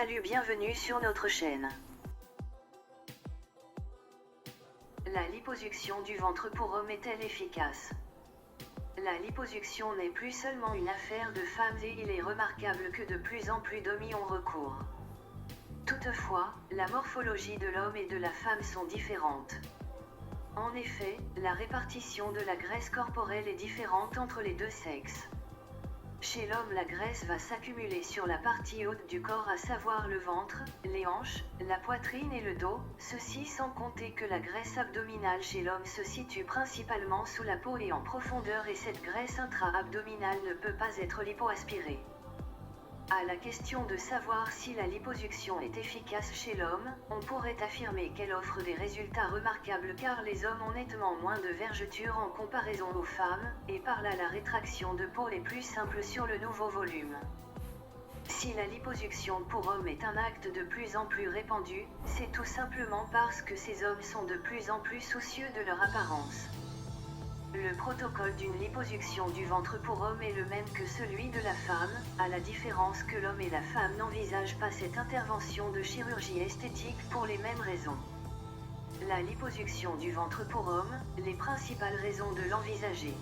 Salut, bienvenue sur notre chaîne. La liposuction du ventre pour hommes est-elle efficace? La liposuction n'est plus seulement une affaire de femmes et il est remarquable que de plus en plus d'hommes y ont recours. Toutefois, la morphologie de l'homme et de la femme sont différentes. En effet, la répartition de la graisse corporelle est différente entre les deux sexes. Chez l'homme, la graisse va s'accumuler sur la partie haute du corps, à savoir le ventre, les hanches, la poitrine et le dos, ceci sans compter que la graisse abdominale chez l'homme se situe principalement sous la peau et en profondeur, et cette graisse intra-abdominale ne peut pas être lipoaspirée. À la question de savoir si la liposuction est efficace chez l'homme, on pourrait affirmer qu'elle offre des résultats remarquables car les hommes ont nettement moins de vergetures en comparaison aux femmes, et par là la rétraction de peau est plus simple sur le nouveau volume. Si la liposuction pour hommes est un acte de plus en plus répandu, c'est tout simplement parce que ces hommes sont de plus en plus soucieux de leur apparence. Le protocole d'une liposuction du ventre pour homme est le même que celui de la femme, à la différence que l'homme et la femme n'envisagent pas cette intervention de chirurgie esthétique pour les mêmes raisons. La liposuction du ventre pour homme, les principales raisons de l'envisager.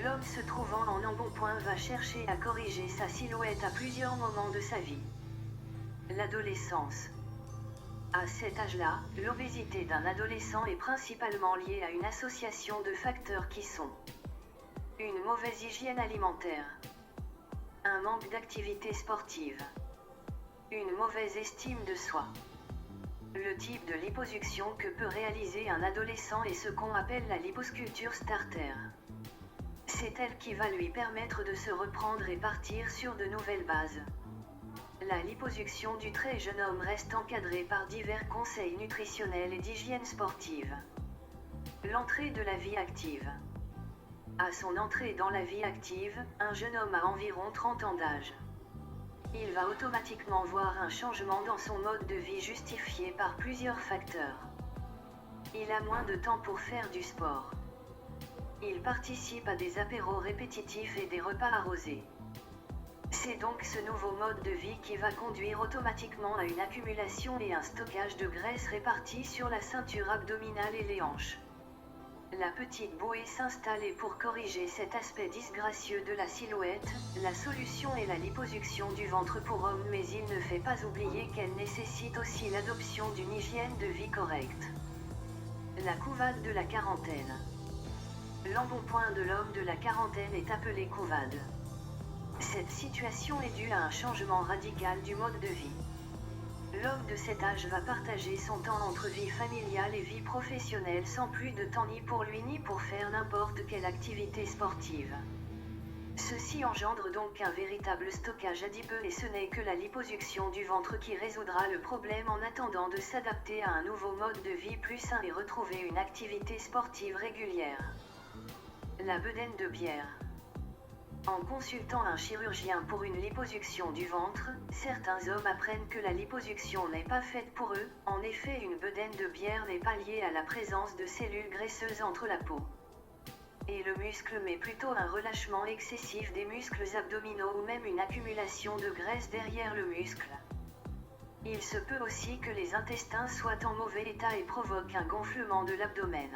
L'homme se trouvant en embonpoint va chercher à corriger sa silhouette à plusieurs moments de sa vie. L'adolescence. À cet âge-là, l'obésité d'un adolescent est principalement liée à une association de facteurs qui sont une mauvaise hygiène alimentaire, un manque d'activité sportive, une mauvaise estime de soi. Le type de liposuction que peut réaliser un adolescent est ce qu'on appelle la liposculpture starter. C'est elle qui va lui permettre de se reprendre et partir sur de nouvelles bases. La liposuction du très jeune homme reste encadrée par divers conseils nutritionnels et d'hygiène sportive. L'entrée de la vie active. À son entrée dans la vie active, un jeune homme a environ 30 ans d'âge. Il va automatiquement voir un changement dans son mode de vie justifié par plusieurs facteurs. Il a moins de temps pour faire du sport. Il participe à des apéros répétitifs et des repas arrosés. C'est donc ce nouveau mode de vie qui va conduire automatiquement à une accumulation et un stockage de graisse répartie sur la ceinture abdominale et les hanches. La petite bouée s'installe et pour corriger cet aspect disgracieux de la silhouette, la solution est la liposuction du ventre pour homme, mais il ne fait pas oublier qu'elle nécessite aussi l'adoption d'une hygiène de vie correcte. La couvade de la quarantaine. L'embonpoint de l'homme de la quarantaine est appelé couvade. Cette situation est due à un changement radical du mode de vie. L'homme de cet âge va partager son temps entre vie familiale et vie professionnelle sans plus de temps ni pour lui ni pour faire n'importe quelle activité sportive. Ceci engendre donc un véritable stockage adipeux et ce n'est que la liposuction du ventre qui résoudra le problème en attendant de s'adapter à un nouveau mode de vie plus sain et retrouver une activité sportive régulière. La bedaine de bière. En consultant un chirurgien pour une liposuction du ventre, certains hommes apprennent que la liposuction n'est pas faite pour eux. En effet, une bedaine de bière n'est pas liée à la présence de cellules graisseuses entre la peau et le muscle, mais plutôt un relâchement excessif des muscles abdominaux ou même une accumulation de graisse derrière le muscle. Il se peut aussi que les intestins soient en mauvais état et provoquent un gonflement de l'abdomen.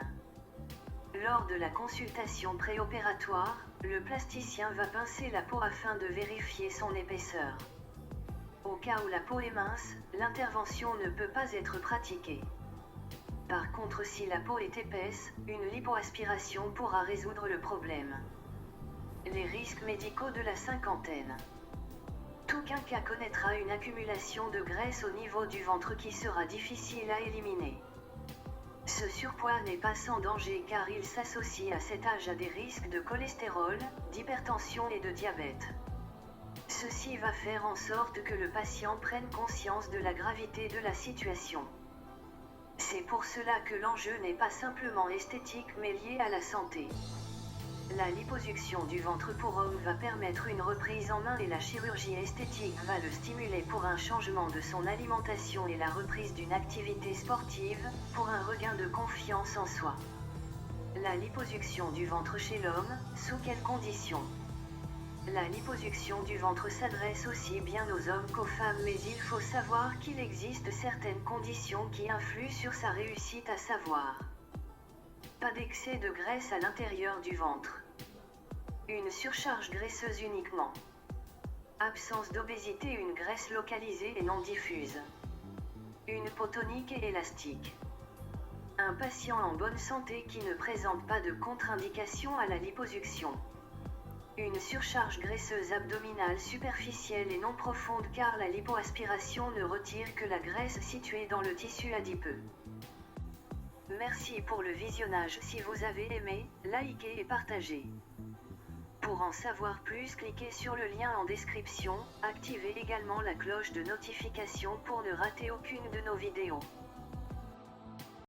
Lors de la consultation préopératoire, le plasticien va pincer la peau afin de vérifier son épaisseur. Au cas où la peau est mince, l'intervention ne peut pas être pratiquée. Par contre, si la peau est épaisse, une lipoaspiration pourra résoudre le problème. Les risques médicaux de la cinquantaine. Tout quinquat connaîtra une accumulation de graisse au niveau du ventre qui sera difficile à éliminer. Ce surpoids n'est pas sans danger car il s'associe à cet âge à des risques de cholestérol, d'hypertension et de diabète. Ceci va faire en sorte que le patient prenne conscience de la gravité de la situation. C'est pour cela que l'enjeu n'est pas simplement esthétique mais lié à la santé. La liposuction du ventre pour homme va permettre une reprise en main et la chirurgie esthétique va le stimuler pour un changement de son alimentation et la reprise d'une activité sportive, pour un regain de confiance en soi. La liposuction du ventre chez l'homme, sous quelles conditions? La liposuction du ventre s'adresse aussi bien aux hommes qu'aux femmes, mais il faut savoir qu'il existe certaines conditions qui influent sur sa réussite, à savoir: pas d'excès de graisse à l'intérieur du ventre, une surcharge graisseuse uniquement, absence d'obésité, une graisse localisée et non diffuse, une peau tonique et élastique, un patient en bonne santé qui ne présente pas de contre-indication à la liposuction, une surcharge graisseuse abdominale superficielle et non profonde, car la lipoaspiration ne retire que la graisse située dans le tissu adipeux. Merci pour le visionnage. Si vous avez aimé, likez et partagez. Pour en savoir plus, cliquez sur le lien en description, activez également la cloche de notification pour ne rater aucune de nos vidéos.